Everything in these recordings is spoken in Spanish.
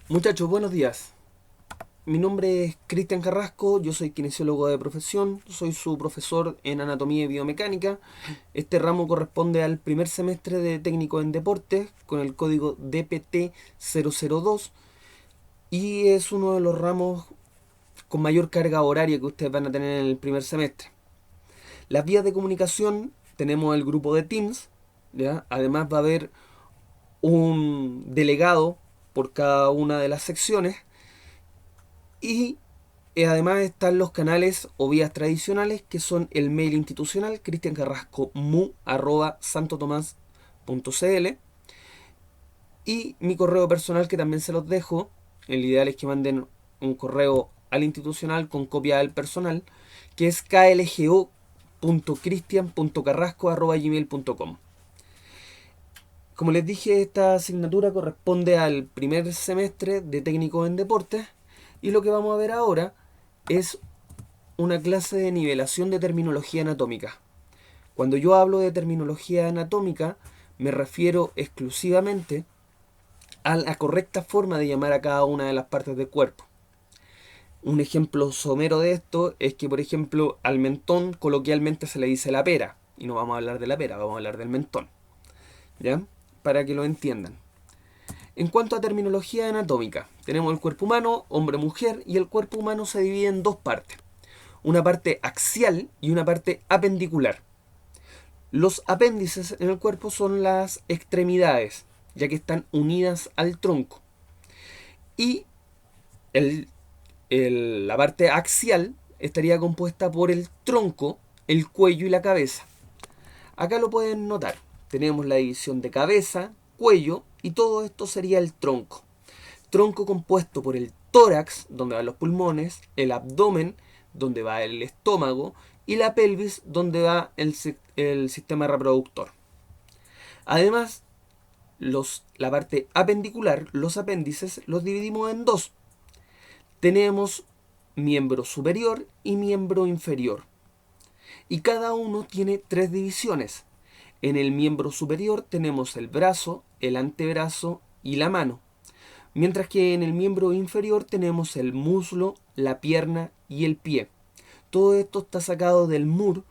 Muchachos, buenos días. Mi nombre es Cristian Carrasco, yo soy kinesiólogo de profesión, soy su profesor en anatomía y biomecánica. Este ramo corresponde al primer semestre de técnico en deportes con el código DPT 002 y es uno de los ramos con mayor carga horaria que ustedes van a tener en el primer semestre. Las vías de comunicación tenemos el grupo de Teams, ¿ya? Además va a haber un delegado por cada una de las secciones y además están los canales o vías tradicionales que son el mail institucional cristiancarrascomu@santotomás.cl y mi correo personal que también se los dejo. El ideal es que manden un correo al institucional con copia del personal que es klgo.cristian.carrasco@gmail.com. Como les dije, esta asignatura corresponde al primer semestre de técnico en deportes y lo que vamos a ver ahora es una clase de nivelación de terminología anatómica. Cuando yo hablo de terminología anatómica, me refiero exclusivamente a la correcta forma de llamar a cada una de las partes del cuerpo. Un ejemplo somero de esto es que, por ejemplo, al mentón coloquialmente se le dice la pera, y no vamos a hablar de la pera, vamos a hablar del mentón, ¿ya? Para que lo entiendan. En cuanto a terminología anatómica, tenemos el cuerpo humano, hombre-mujer, y el cuerpo humano se divide en dos partes. Una parte axial y una parte apendicular. Los apéndices en el cuerpo son las extremidades, ya que están unidas al tronco. Y el, la parte axial estaría compuesta por el tronco, el cuello y la cabeza. Acá lo pueden notar. Tenemos la división de cabeza, cuello y todo esto sería el tronco. Tronco compuesto por el tórax, donde van los pulmones, el abdomen, donde va el estómago, y la pelvis, donde va el sistema reproductor. Además, la parte apendicular, los apéndices, los dividimos en dos. Tenemos miembro superior y miembro inferior. Y cada uno tiene tres divisiones. En el miembro superior tenemos el brazo, el antebrazo y la mano. Mientras que en el miembro inferior tenemos el muslo, la pierna y el pie. Todo esto está sacado del MUR,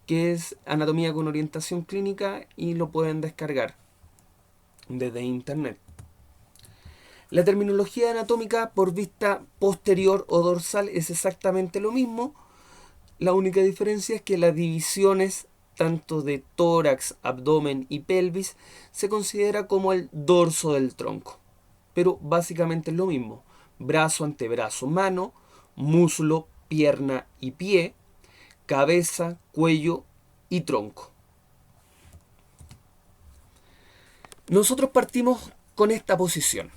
que es Anatomía con Orientación Clínica, y lo pueden descargar desde internet. La terminología anatómica por vista posterior o dorsal es exactamente lo mismo. La única diferencia es que las divisiones tanto de tórax, abdomen y pelvis se considera como el dorso del tronco. Pero básicamente es lo mismo. Brazo, antebrazo, mano, muslo, pierna y pie, cabeza, cuello y tronco. Nosotros partimos con esta posición.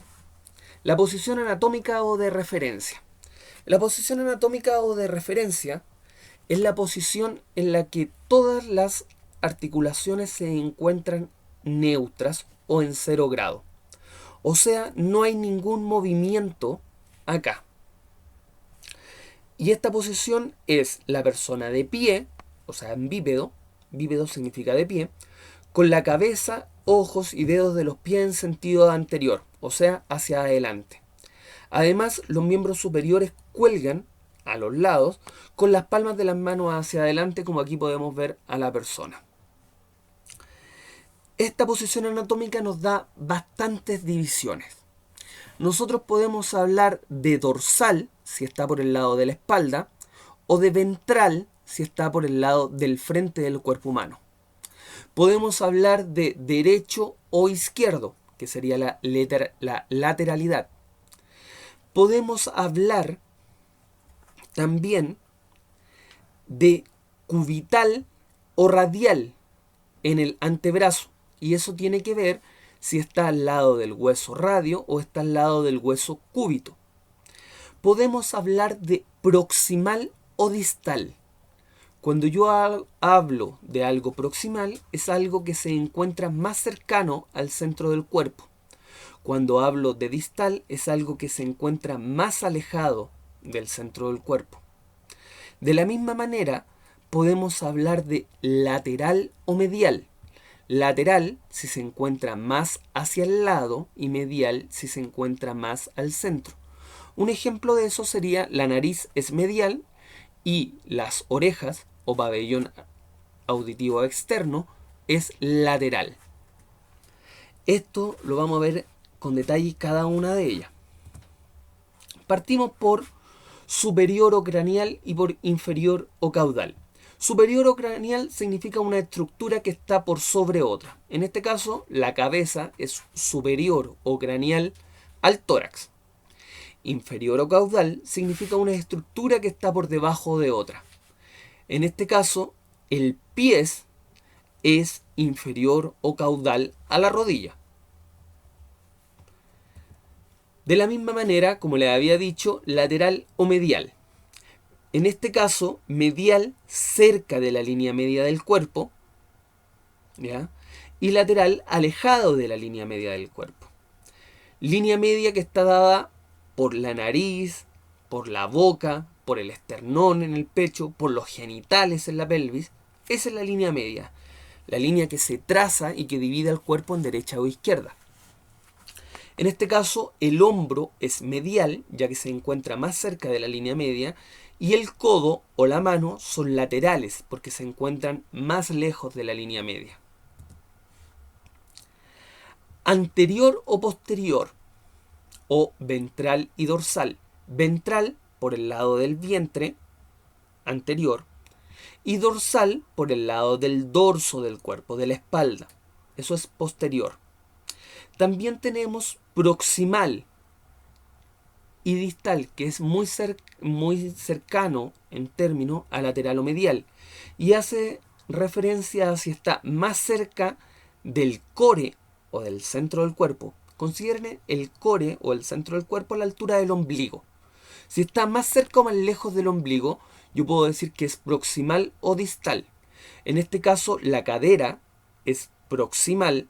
La posición anatómica o de referencia. La posición anatómica o de referencia es la posición en la que todas las articulaciones se encuentran neutras o en 0 grado. O sea, no hay ningún movimiento acá. Y esta posición es la persona de pie, o sea, en bípedo, bípedo significa de pie, con la cabeza, ojos y dedos de los pies en sentido anterior, o sea, hacia adelante. Además, los miembros superiores cuelgan a los lados con las palmas de las manos hacia adelante, como aquí podemos ver a la persona. Esta posición anatómica nos da bastantes divisiones. Nosotros podemos hablar de dorsal, si está por el lado de la espalda, o de ventral, si está por el lado del frente del cuerpo humano. Podemos hablar de derecho o izquierdo, que sería la lateralidad. Podemos hablar también de cubital o radial en el antebrazo. Y eso tiene que ver si está al lado del hueso radio o está al lado del hueso cúbito. Podemos hablar de proximal o distal. Cuando yo hablo de algo proximal, es algo que se encuentra más cercano al centro del cuerpo. Cuando hablo de distal, es algo que se encuentra más alejado del centro del cuerpo. De la misma manera, podemos hablar de lateral o medial. lateral si se encuentra más hacia el lado y medial si se encuentra más al centro. Un ejemplo de eso sería la nariz es medial y las orejas o pabellón auditivo externo es lateral. Esto lo vamos a ver con detalle cada una de ellas. Partimos por superior o craneal y por inferior o caudal. Superior o craneal significa una estructura que está por sobre otra. En este caso, la cabeza es superior o craneal al tórax. Inferior o caudal significa una estructura que está por debajo de otra. En este caso, el pie es inferior o caudal a la rodilla. De la misma manera, como les había dicho, lateral o medial. En este caso, medial cerca de la línea media del cuerpo, ¿ya? Y lateral alejado de la línea media del cuerpo. Línea media que está dada por la nariz, por la boca, por el esternón en el pecho, por los genitales en la pelvis. Esa es la línea media, la línea que se traza y que divide el cuerpo en derecha o izquierda. En este caso, el hombro es medial, ya que se encuentra más cerca de la línea media, y el codo o la mano son laterales, porque se encuentran más lejos de la línea media. Anterior o posterior, o ventral y dorsal. Ventral por el lado del vientre, anterior, y dorsal por el lado del dorso del cuerpo, de la espalda. Eso es posterior. También tenemos proximal y distal, que es muy cercano en términos a lateral o medial, y hace referencia a si está más cerca del core o del centro del cuerpo. Consideren el core o el centro del cuerpo a la altura del ombligo. Si está más cerca o más lejos del ombligo, yo puedo decir que es proximal o distal. En este caso, la cadera es proximal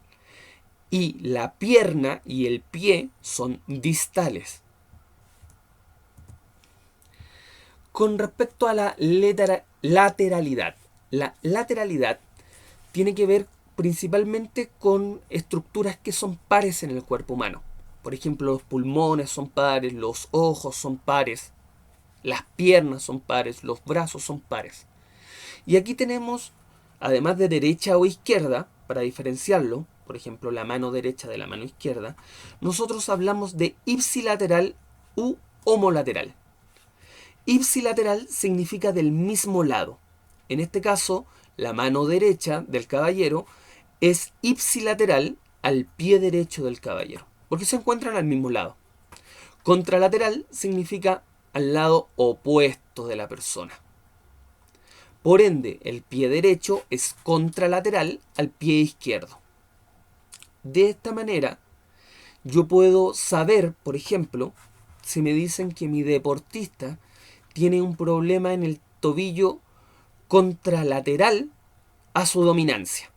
y la pierna y el pie son distales. Con respecto a la lateralidad, la lateralidad tiene que ver principalmente con estructuras que son pares en el cuerpo humano. Por ejemplo, los pulmones son pares, los ojos son pares, las piernas son pares, los brazos son pares. Y aquí tenemos, además de derecha o izquierda, para diferenciarlo, por ejemplo, la mano derecha de la mano izquierda, nosotros hablamos de ipsilateral u homolateral. Ipsilateral significa del mismo lado. En este caso, la mano derecha del caballero es ipsilateral al pie derecho del caballero, porque se encuentran al mismo lado. Contralateral significa al lado opuesto de la persona. Por ende, el pie derecho es contralateral al pie izquierdo. De esta manera, yo puedo saber, por ejemplo, si me dicen que mi deportista tiene un problema en el tobillo contralateral a su dominancia.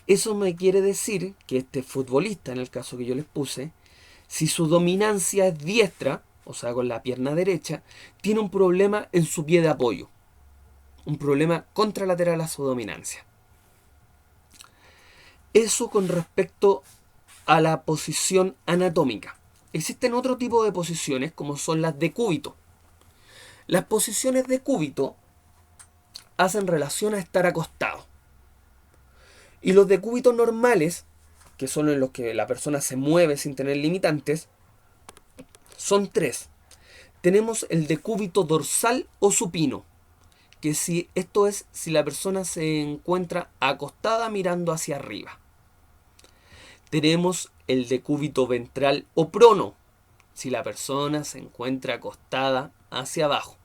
Eso me quiere decir que este futbolista, en el caso que yo les puse, si su dominancia es diestra, o sea, con la pierna derecha, tiene un problema en su pie de apoyo. Un problema contralateral a su dominancia. Eso con respecto a la posición anatómica. Existen otro tipo de posiciones como son las de cúbito. Las posiciones de cúbito hacen relación a estar acostado. Y los de cúbito normales, que son en los que la persona se mueve sin tener limitantes, son tres. Tenemos el decúbito dorsal o supino, que esto es si la persona se encuentra acostada mirando hacia arriba. Tenemos el decúbito ventral o prono, si la persona se encuentra acostada hacia abajo.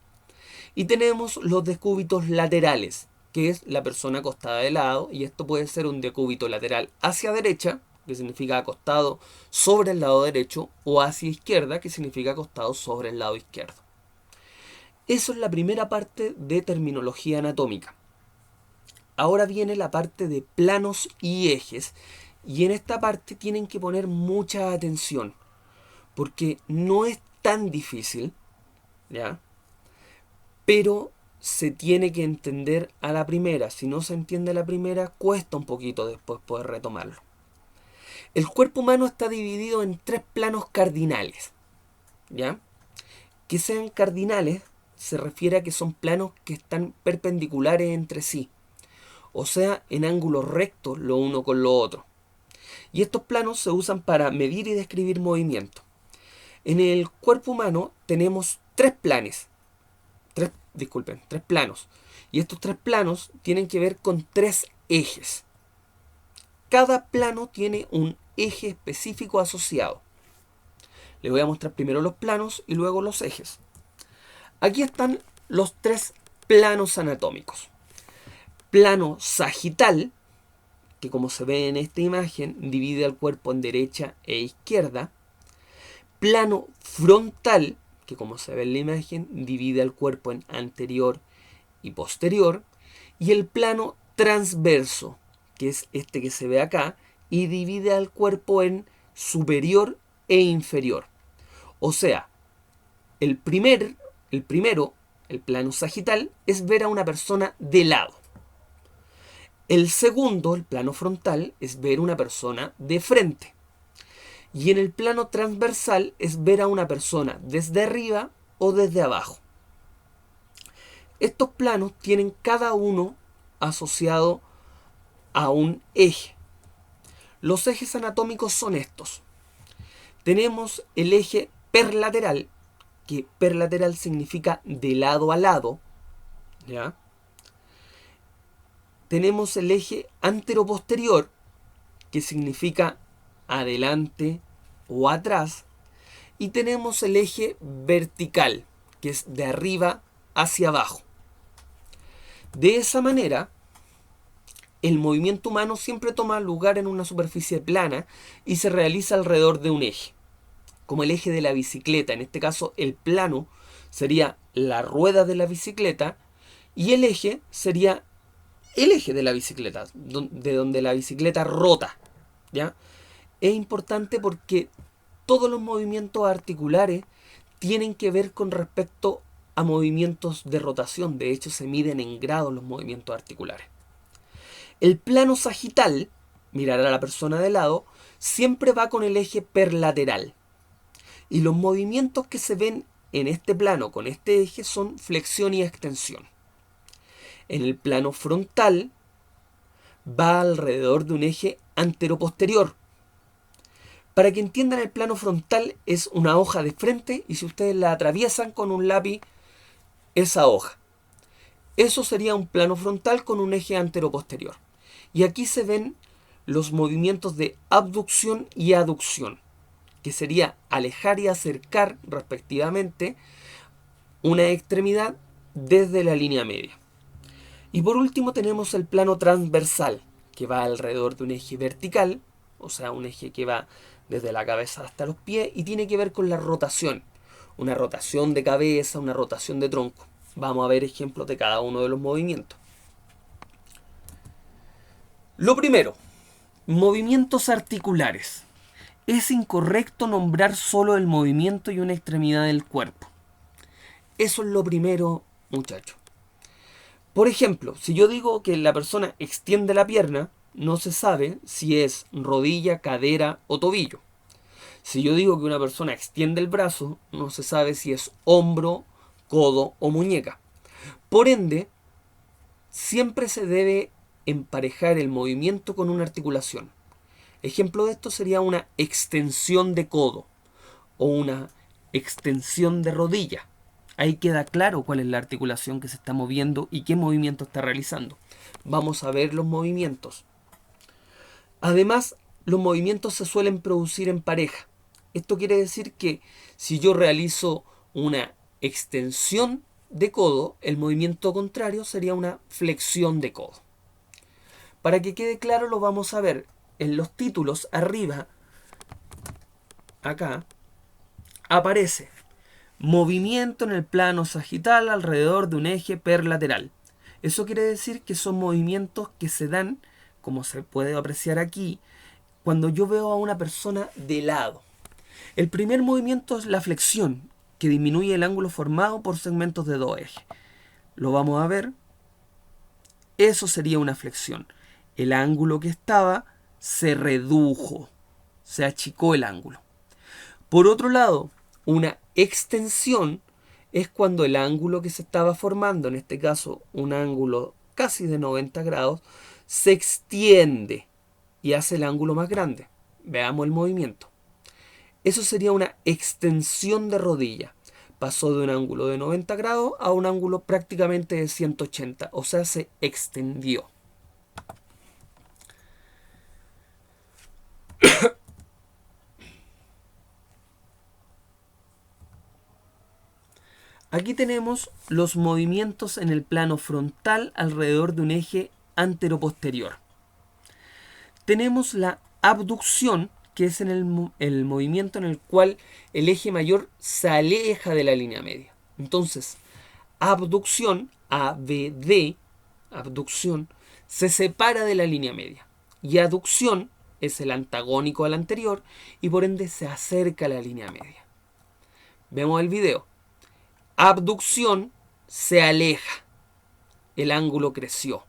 Y tenemos los decúbitos laterales, que es la persona acostada de lado, y esto puede ser un decúbito lateral hacia derecha, que significa acostado sobre el lado derecho, o hacia izquierda, que significa acostado sobre el lado izquierdo. Eso es la primera parte de terminología anatómica. Ahora viene la parte de planos y ejes, y en esta parte tienen que poner mucha atención, porque no es tan difícil, ¿ya? Pero se tiene que entender a la primera. Si no se entiende a la primera, cuesta un poquito después poder retomarlo. El cuerpo humano está dividido en 3 planos cardinales, ¿ya? Que sean cardinales se refiere a que son planos que están perpendiculares entre sí, o sea, en ángulos rectos lo uno con lo otro. Y estos planos se usan para medir y describir movimiento. En el cuerpo humano tenemos 3 planos. Y estos 3 planos tienen que ver con 3 ejes. Cada plano tiene un eje específico asociado. Le voy a mostrar primero los planos y luego los ejes. Aquí están los 3 planos anatómicos. Plano sagital, que como se ve en esta imagen, divide al cuerpo en derecha e izquierda. Plano frontal, que como se ve en la imagen, divide al cuerpo en anterior y posterior. Y el plano transverso, que es este que se ve acá, y divide al cuerpo en superior e inferior. O sea, el primero, el plano sagital, es ver a una persona de lado. El segundo, el plano frontal, es ver a una persona de frente. Y en el plano transversal es ver a una persona desde arriba o desde abajo. Estos planos tienen cada uno asociado a un eje. Los ejes anatómicos son estos. Tenemos el eje perlateral, que perlateral significa de lado a lado, ¿ya? Tenemos el eje anteroposterior, que significa adelante o atrás. Y tenemos el eje vertical, que es de arriba hacia abajo. De esa manera, el movimiento humano siempre toma lugar en una superficie plana y se realiza alrededor de un eje, como el eje de la bicicleta. En este caso, el plano sería la rueda de la bicicleta y el eje sería el eje de la bicicleta, de donde la bicicleta rota, ¿ya? Es importante porque todos los movimientos articulares tienen que ver con respecto a movimientos de rotación. De hecho, se miden en grados los movimientos articulares. El plano sagital, mirar a la persona de lado, siempre va con el eje perlateral. Y los movimientos que se ven en este plano con este eje son flexión y extensión. En el plano frontal va alrededor de un eje anteroposterior. Para que entiendan, el plano frontal es una hoja de frente y si ustedes la atraviesan con un lápiz, esa hoja. Eso sería un plano frontal con un eje anteroposterior. Y aquí se ven los movimientos de abducción y aducción, que sería alejar y acercar respectivamente una extremidad desde la línea media. Y por último tenemos el plano transversal, que va alrededor de un eje vertical, o sea, un eje que va desde la cabeza hasta los pies y tiene que ver con la rotación. Una rotación de cabeza, una rotación de tronco. Vamos a ver ejemplos de cada uno de los movimientos. Lo primero, movimientos articulares. Es incorrecto nombrar solo el movimiento y una extremidad del cuerpo. Eso es lo primero, muchachos. Por ejemplo, si yo digo que la persona extiende la pierna, no se sabe si es rodilla, cadera o tobillo. Si yo digo que una persona extiende el brazo, no se sabe si es hombro, codo o muñeca. Por ende, siempre se debe emparejar el movimiento con una articulación. Ejemplo de esto sería una extensión de codo o una extensión de rodilla. Ahí queda claro cuál es la articulación que se está moviendo y qué movimiento está realizando. Vamos a ver los movimientos. Además, los movimientos se suelen producir en pareja. Esto quiere decir que si yo realizo una extensión de codo, el movimiento contrario sería una flexión de codo. Para que quede claro, lo vamos a ver en los títulos arriba. Acá aparece movimiento en el plano sagital alrededor de un eje perlateral. Eso quiere decir que son movimientos que se dan, como se puede apreciar aquí, cuando yo veo a una persona de lado. El primer movimiento es la flexión, que disminuye el ángulo formado por segmentos de dos ejes. lo vamos a ver, eso sería una flexión. El ángulo que estaba se redujo, se achicó el ángulo. Por otro lado, una extensión es cuando el ángulo que se estaba formando, en este caso un ángulo casi de 90 grados, se extiende y hace el ángulo más grande. Veamos el movimiento. Eso sería una extensión de rodilla. Pasó de un ángulo de 90 grados a un ángulo prácticamente de 180, o sea, se extendió. Aquí tenemos los movimientos en el plano frontal alrededor de un eje anteroposterior. Tenemos la abducción, que es el movimiento en el cual el eje mayor se aleja de la línea media. Entonces, abducción, ABD, abducción, se separa de la línea media. Y aducción es el antagónico al anterior y por ende se acerca a la línea media. Vemos el video. Abducción, se aleja, el ángulo creció.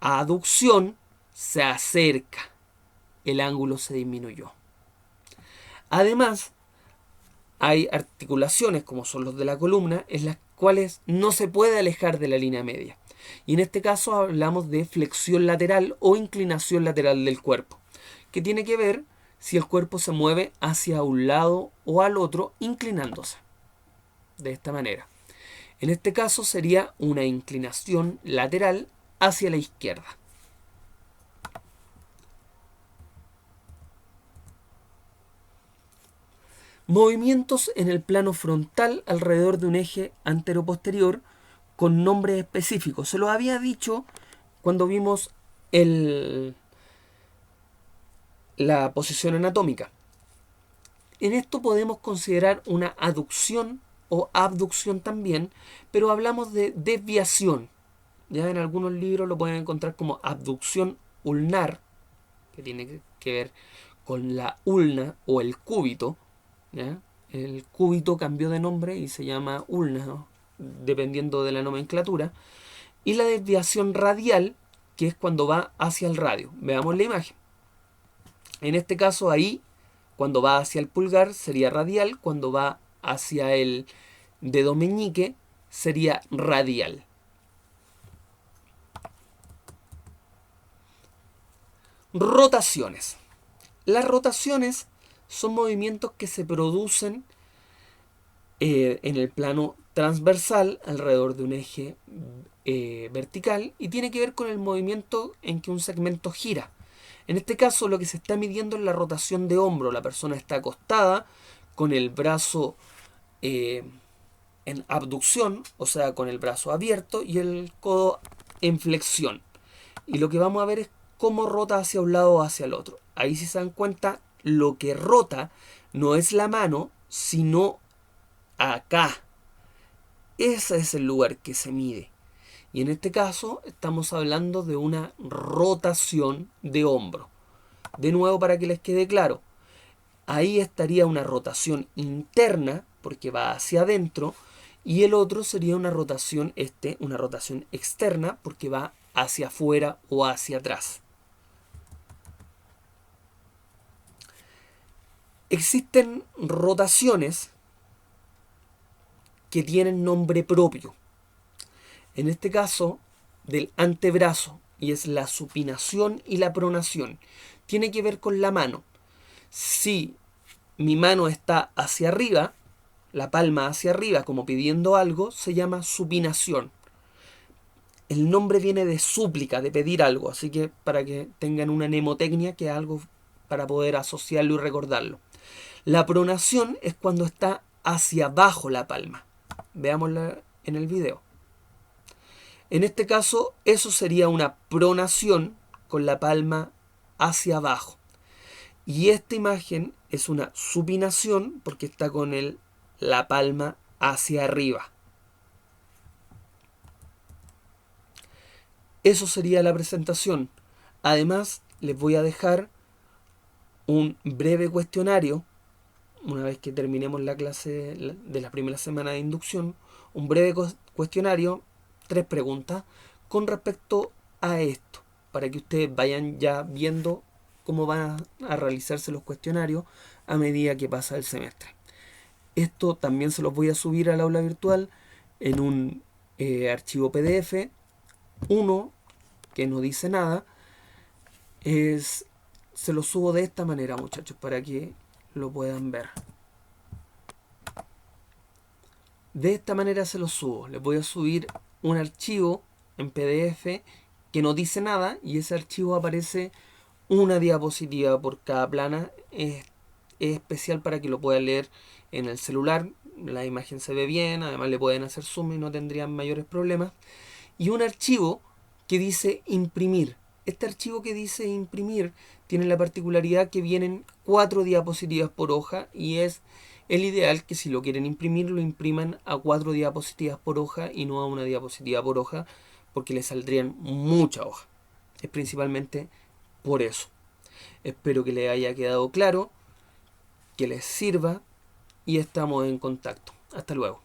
Aducción, se acerca, el ángulo se disminuyó. Además, hay articulaciones, como son los de la columna, en las cuales no se puede alejar de la línea media. Y en este caso hablamos de flexión lateral o inclinación lateral del cuerpo, que tiene que ver si el cuerpo se mueve hacia un lado o al otro, inclinándose. De esta manera. En este caso sería una inclinación lateral hacia la izquierda. Movimientos en el plano frontal alrededor de un eje anteroposterior con nombres específicos. Se lo había dicho cuando vimos la posición anatómica. En esto podemos considerar una aducción o abducción también, pero hablamos de desviación. Ya en algunos libros lo pueden encontrar como abducción ulnar, que tiene que ver con la ulna o el cúbito. ¿Ya? El cúbito cambió de nombre y se llama ulna, ¿no? Dependiendo de la nomenclatura. Y la desviación radial, que es cuando va hacia el radio. Veamos la imagen. En este caso ahí, cuando va hacia el pulgar sería radial, cuando va hacia el dedo meñique sería radial. Rotaciones. Las rotaciones son movimientos que se producen en el plano transversal alrededor de un eje vertical y tiene que ver con el movimiento en que un segmento gira. En este caso lo que se está midiendo es la rotación de hombro. La persona está acostada con el brazo en abducción, o sea, con el brazo abierto y el codo en flexión. Y lo que vamos a ver es cómo rota hacia un lado o hacia el otro. Ahí si se dan cuenta, lo que rota no es la mano, sino acá. Ese es el lugar que se mide. Y en este caso estamos hablando de una rotación de hombro. De nuevo, para que les quede claro, ahí estaría una rotación interna, porque va hacia adentro, y el otro sería una rotación externa, porque va hacia afuera o hacia atrás. Existen rotaciones que tienen nombre propio. En este caso, del antebrazo, y es la supinación y la pronación. Tiene que ver con la mano. Si mi mano está hacia arriba, la palma hacia arriba, como pidiendo algo, se llama supinación. El nombre viene de súplica, de pedir algo, así que para que tengan una mnemotecnia, que es algo para poder asociarlo y recordarlo. La pronación es cuando está hacia abajo la palma. Veámosla en el video. En este caso, eso sería una pronación con la palma hacia abajo. Y esta imagen es una supinación porque está con la palma hacia arriba. Eso sería la presentación. Además, les voy a dejar un breve cuestionario una vez que terminemos la clase de la primera semana de inducción, un breve cuestionario, 3 preguntas con respecto a esto, para que ustedes vayan ya viendo cómo van a realizarse los cuestionarios a medida que pasa el semestre. Esto también se los voy a subir al aula virtual en un archivo PDF. Uno que no dice nada es, se lo subo de esta manera, muchachos, para que lo puedan ver. De esta manera se lo subo. Les voy a subir un archivo en PDF que no dice nada y ese archivo aparece una diapositiva por cada plana. Es especial para que lo puedan leer en el celular. La imagen se ve bien, además le pueden hacer zoom y no tendrían mayores problemas. Y un archivo que dice imprimir. Este archivo que dice imprimir tiene la particularidad que vienen 4 diapositivas por hoja y es el ideal que si lo quieren imprimir lo impriman a 4 diapositivas por hoja y no a una diapositiva por hoja porque le saldrían mucha hoja. Es principalmente por eso. Espero que les haya quedado claro, que les sirva y estamos en contacto. Hasta luego.